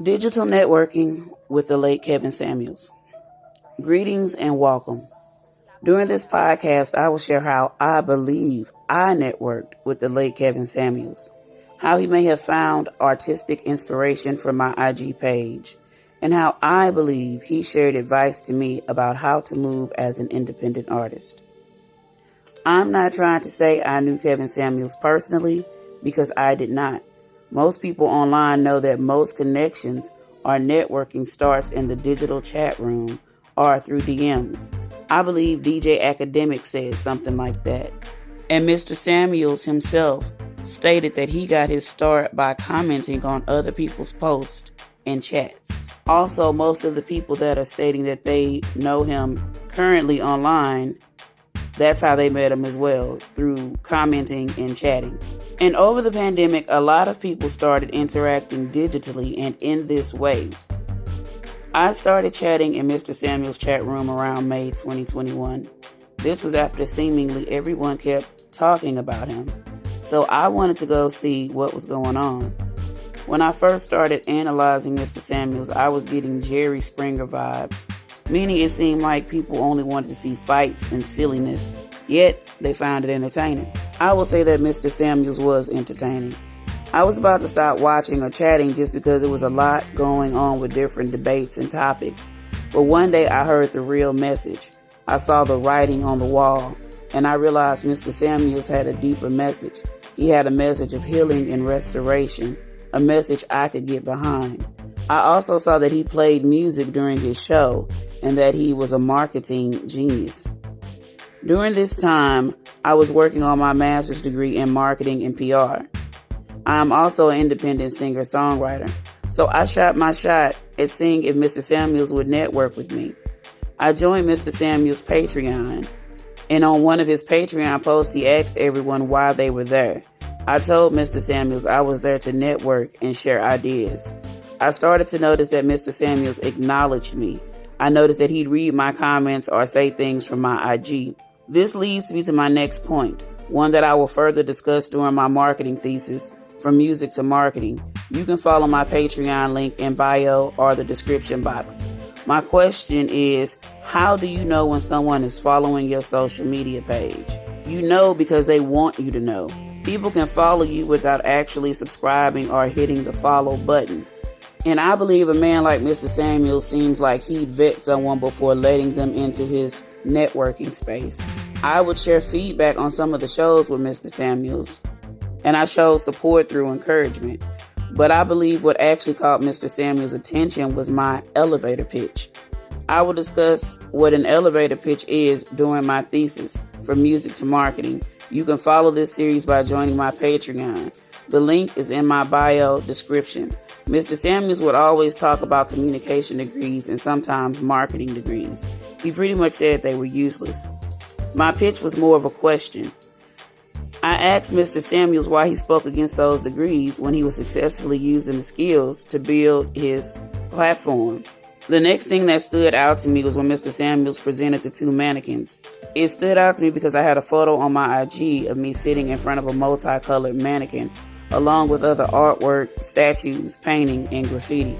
Digital networking with the late Kevin Samuels. Greetings and welcome. During this podcast, I will share how I believe I networked with the late Kevin Samuels, how he may have found artistic inspiration from my IG page, and how I believe he shared advice to me about how to move as an independent artist. I'm not trying to say I knew Kevin Samuels personally, because I did not. Most people online know that most connections or networking starts in the digital chat room or through DMs. I believe DJ Academic said something like that. And Mr. Samuels himself stated that he got his start by commenting on other people's posts and chats. Also, most of the people that are stating that they know him currently online, that's how they met him as well, through commenting and chatting. And over the pandemic, a lot of people started interacting digitally and in this way. I started chatting in Mr. Samuels' chat room around May 2021. This was after seemingly everyone kept talking about him. So I wanted to go see what was going on. When I first started analyzing Mr. Samuels, I was getting Jerry Springer vibes, meaning it seemed like people only wanted to see fights and silliness, yet they found it entertaining. I will say that Mr. Samuels was entertaining. I was about to stop watching or chatting just because it was a lot going on with different debates and topics. But one day I heard the real message. I saw the writing on the wall, and I realized Mr. Samuels had a deeper message. He had a message of healing and restoration, a message I could get behind. I also saw that he played music during his show and that he was a marketing genius. During this time, I was working on my master's degree in marketing and PR. I am also an independent singer-songwriter, so I shot my shot at seeing if Mr. Samuels would network with me. I joined Mr. Samuels' Patreon, and on one of his Patreon posts, he asked everyone why they were there. I told Mr. Samuels I was there to network and share ideas. I started to notice that Mr. Samuels acknowledged me. I noticed that he'd read my comments or say things from my IG. This leads me to my next point, one that I will further discuss during my marketing thesis, From Music to Marketing. You can follow my Patreon link in bio or the description box. My question is, how do you know when someone is following your social media page? You know because they want you to know. People can follow you without actually subscribing or hitting the follow button. And I believe a man like Mr. Samuels seems like he'd vet someone before letting them into his networking space. I would share feedback on some of the shows with Mr. Samuels, and I showed support through encouragement. But I believe what actually caught Mr. Samuels' attention was my elevator pitch. I will discuss what an elevator pitch is during my thesis, From Music to Marketing. You can follow this series by joining my Patreon. The link is in my bio description. Mr. Samuels would always talk about communication degrees and sometimes marketing degrees. He pretty much said they were useless. My pitch was more of a question. I asked Mr. Samuels why he spoke against those degrees when he was successfully using the skills to build his platform. The next thing that stood out to me was when Mr. Samuels presented the two mannequins. It stood out to me because I had a photo on my IG of me sitting in front of a multicolored mannequin, along with other artwork, statues, painting, and graffiti.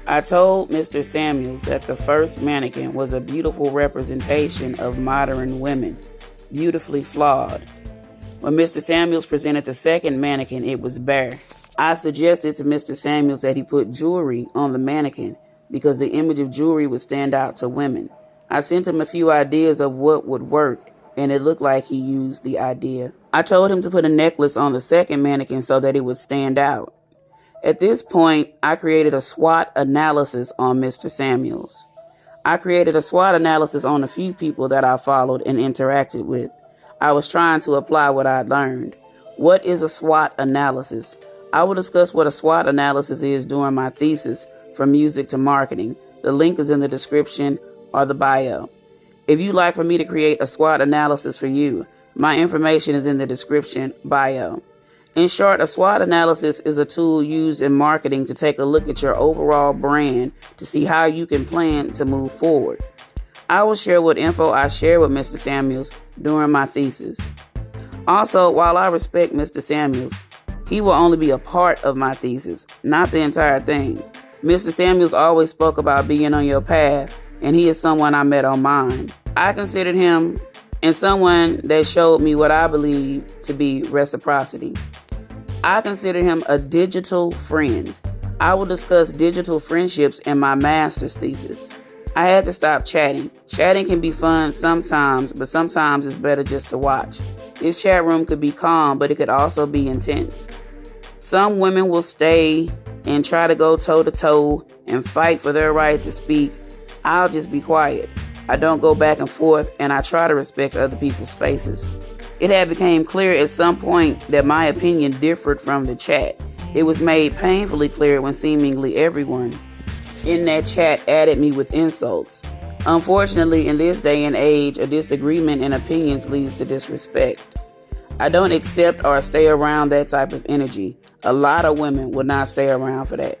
I told Mr. Samuels that the first mannequin was a beautiful representation of modern women, beautifully flawed. When Mr. Samuels presented the second mannequin, it was bare. I suggested to Mr. Samuels that he put jewelry on the mannequin because the image of jewelry would stand out to women. I sent him a few ideas of what would work, and it looked like he used the idea. I told him to put a necklace on the second mannequin so that it would stand out. At this point, I created a SWOT analysis on Mr. Samuels. I created a SWOT analysis on a few people that I followed and interacted with. I was trying to apply what I'd learned. What is a SWOT analysis? I will discuss what a SWOT analysis is during my thesis, From Music to Marketing. The link is in the description or the bio. If you'd like for me to create a SWOT analysis for you, my information is in the description bio. In short, a SWOT analysis is a tool used in marketing to take a look at your overall brand to see how you can plan to move forward. I will share what info I share with Mr. Samuels during my thesis. Also, while I respect Mr. Samuels, he will only be a part of my thesis, not the entire thing. Mr. Samuels always spoke about being on your path, and he is someone I met on mine. I considered him and someone that showed me what I believe to be reciprocity. I consider him a digital friend. I will discuss digital friendships in my master's thesis. I had to stop chatting. Chatting can be fun sometimes, but sometimes it's better just to watch. This chat room could be calm, but it could also be intense. Some women will stay and try to go toe to toe and fight for their right to speak. I'll just be quiet. I don't go back and forth, and I try to respect other people's spaces. It had become clear at some point that my opinion differed from the chat. It was made painfully clear when seemingly everyone in that chat added me with insults. Unfortunately, in this day and age, a disagreement in opinions leads to disrespect. I don't accept or stay around that type of energy. A lot of women would not stay around for that.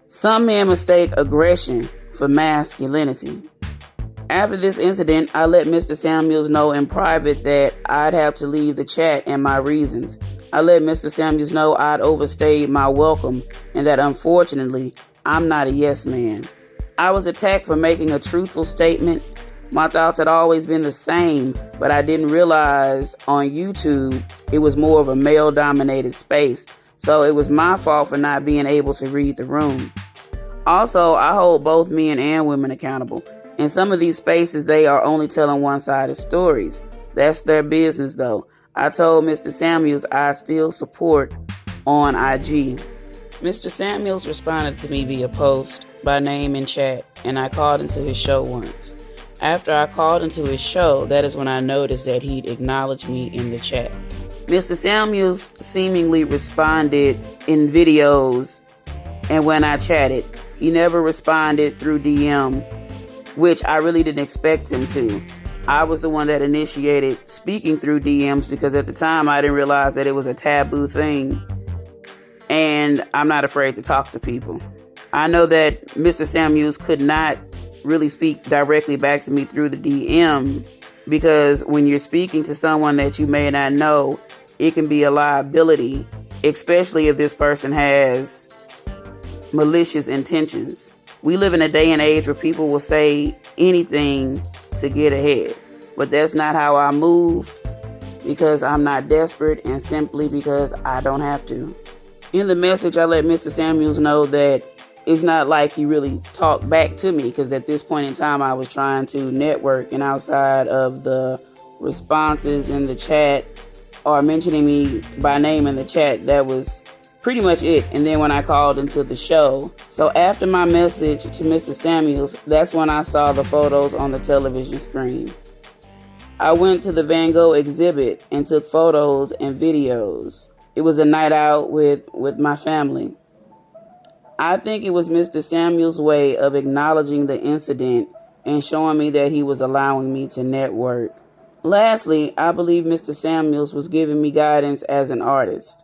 Some men mistake aggression for masculinity. After this incident, I let Mr. Samuels know in private that I'd have to leave the chat and my reasons. I let Mr. Samuels know I'd overstayed my welcome and that unfortunately, I'm not a yes man. I was attacked for making a truthful statement. My thoughts had always been the same, but I didn't realize on YouTube it was more of a male-dominated space, so it was my fault for not being able to read the room. Also, I hold both men and women accountable. In some of these spaces, they are only telling one side of stories. That's their business, though. I told Mr. Samuels I'd still support on IG. Mr. Samuels responded to me via post, by name in chat, and I called into his show once. After I called into his show, that is when I noticed that he'd acknowledged me in the chat. Mr. Samuels seemingly responded in videos, and when I chatted, he never responded through DM, which I really didn't expect him to. I was the one that initiated speaking through DMs because at the time I didn't realize that it was a taboo thing, and I'm not afraid to talk to people. I know that Mr. Samuels could not really speak directly back to me through the DM because when you're speaking to someone that you may not know, it can be a liability, especially if this person has malicious intentions. We live in a day and age where people will say anything to get ahead, but that's not how I move because I'm not desperate and simply because I don't have to. In the message, I let Mr. Samuels know that it's not like he really talked back to me because at this point in time, I was trying to network, and outside of the responses in the chat or mentioning me by name in the chat, that was pretty much it. And then when I called into the show, so after my message to Mr. Samuels, that's when I saw the photos on the television screen. I went to the Van Gogh exhibit and took photos and videos. It was a night out with my family. I think it was Mr. Samuels' way of acknowledging the incident and showing me that he was allowing me to network. Lastly, I believe Mr. Samuels was giving me guidance as an artist.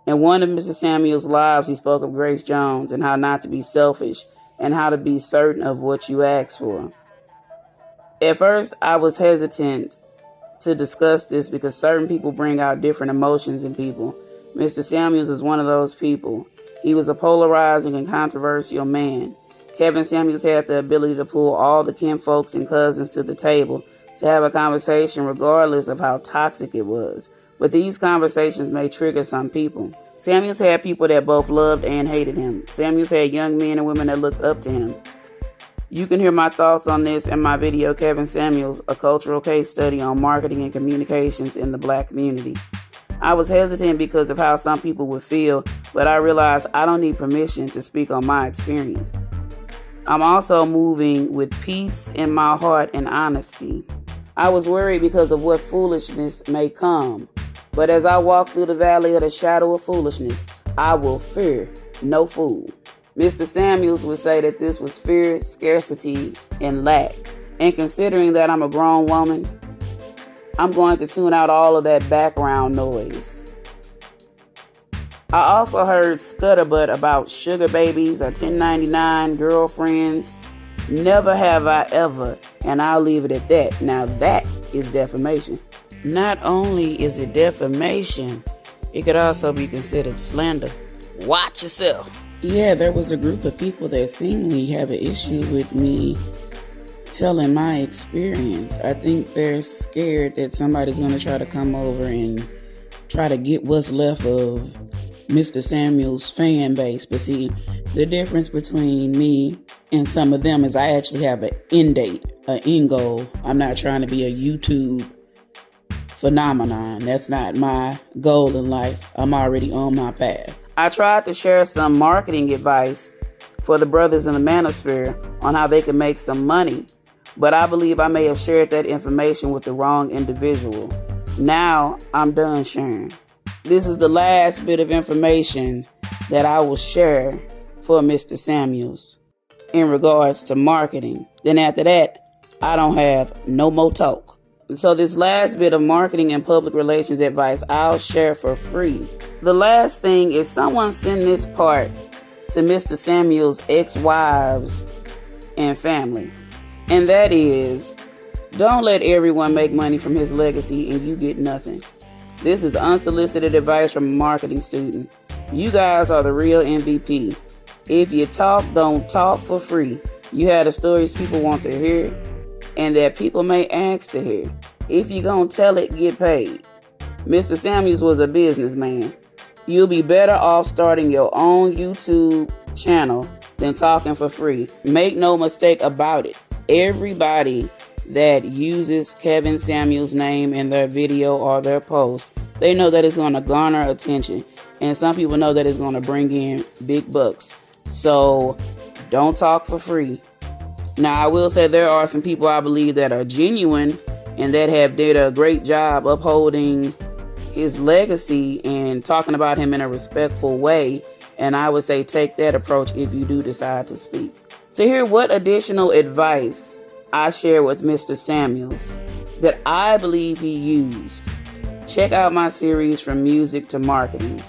In one of Mr. Samuels' lives, he spoke of Grace Jones and how not to be selfish and how to be certain of what you ask for. At first, I was hesitant to discuss this because certain people bring out different emotions in people. Mr. Samuels is one of those people. He was a polarizing and controversial man. Kevin Samuels had the ability to pull all the kinfolks and cousins to the table to have a conversation regardless of how toxic it was. But these conversations may trigger some people. Samuels had people that both loved and hated him. Samuels had young men and women that looked up to him. You can hear my thoughts on this in my video, Kevin Samuels, a cultural case study on marketing and communications in the Black community. I was hesitant because of how some people would feel, but I realized I don't need permission to speak on my experience. I'm also moving with peace in my heart and honesty. I was worried because of what foolishness may come, but as I walk through the valley of the shadow of foolishness, I will fear no fool. Mr. Samuels would say that this was fear, scarcity, and lack. And considering that I'm a grown woman, I'm going to tune out all of that background noise. I also heard scuttlebutt about sugar babies or 1099 girlfriends. Never have I ever, and I'll leave it at that. Now that is defamation. Not only is it defamation, it could also be considered slander. Watch yourself. Yeah, there was a group of people that seemingly have an issue with me telling my experience. I think they're scared that somebody's going to try to come over and try to get what's left of Mr. Samuel's fan base. But see, the difference between me and some of them is I actually have an end date, an end goal. I'm not trying to be a YouTube phenomenon. That's not my goal in life. I'm already on my path. I tried to share some marketing advice for the brothers in the Manosphere on how they can make some money, but I believe I may have shared that information with the wrong individual. Now I'm done sharing. This is the last bit of information that I will share for Mr. Samuels in regards to marketing. Then after that, I don't have no more talk. So this last bit of marketing and public relations advice I'll share for free. The last thing is someone send this part to Mr. Samuel's ex-wives and family. And that is, don't let everyone make money from his legacy and you get nothing. This is unsolicited advice from a marketing student. You guys are the real MVP. If you talk, don't talk for free. You have the stories people want to hear and that people may ask to hear. If you gonna tell it, get paid. Mr. Samuels was a businessman. You'll be better off starting your own YouTube channel than talking for free. Make no mistake about it. Everybody that uses Kevin Samuels' name in their video or their post, they know that it's gonna garner attention. And some people know that it's gonna bring in big bucks. So don't talk for free. Now, I will say there are some people I believe that are genuine and that have did a great job upholding his legacy and talking about him in a respectful way. And I would say take that approach if you do decide to speak. To hear what additional advice I share with Mr. Samuels that I believe he used, check out my series From Music to Marketing.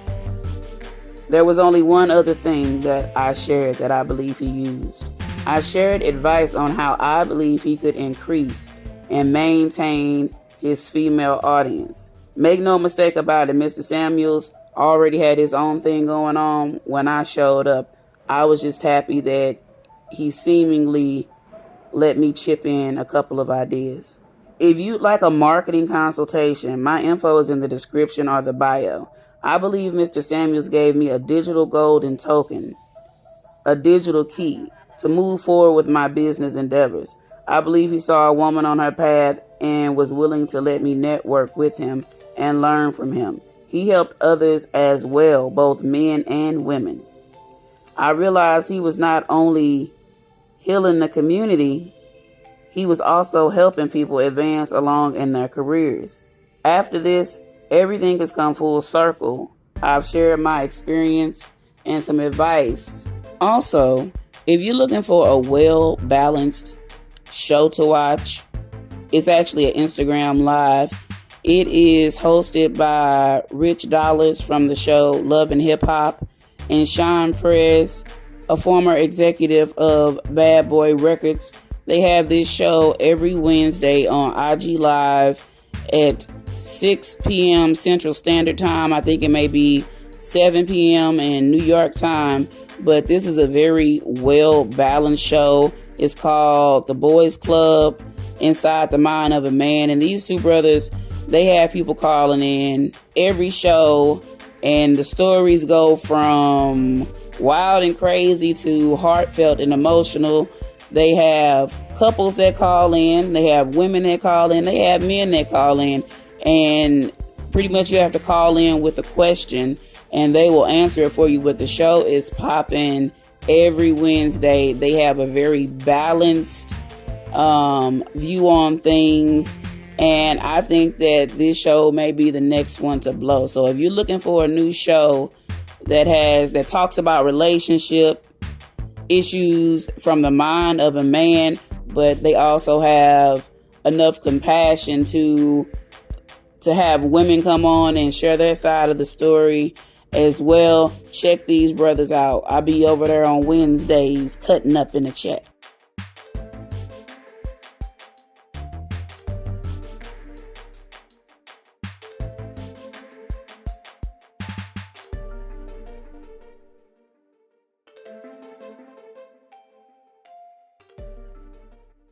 There was only one other thing that I shared that I believe he used. I shared advice on how I believe he could increase and maintain his female audience. Make no mistake about it, Mr. Samuels already had his own thing going on when I showed up. I was just happy that he seemingly let me chip in a couple of ideas. If you'd like a marketing consultation, my info is in the description or the bio. I believe Mr. Samuels gave me a digital golden token, a digital key to move forward with my business endeavors. I believe he saw a woman on her path and was willing to let me network with him and learn from him. He helped others as well, both men and women. I realized he was not only healing the community, he was also helping people advance along in their careers. After this, everything has come full circle. I've shared my experience and some advice. Also, if you're looking for a well-balanced show to watch, it's actually an Instagram Live. It is hosted by Rich Dollars from the show Love and Hip Hop and Sean Press, a former executive of Bad Boy Records. They have this show every Wednesday on IG Live at 6 p.m. Central Standard Time. I think it may be 7 p.m. in New York time. But this is a very well-balanced show. It's called The Boys Club Inside the Mind of a Man. And these two brothers, they have people calling in every show. And the stories go from wild and crazy to heartfelt and emotional. They have couples that call in. They have women that call in. They have men that call in. And pretty much you have to call in with a question and they will answer it for you. But the show is popping every Wednesday. They have a very balanced view on things. And I think that this show may be the next one to blow. So if you're looking for a new show that talks about relationship issues from the mind of a man, but they also have enough compassion to have women come on and share their side of the story as well, check these brothers out. I'll be over there on Wednesdays cutting up in the chat.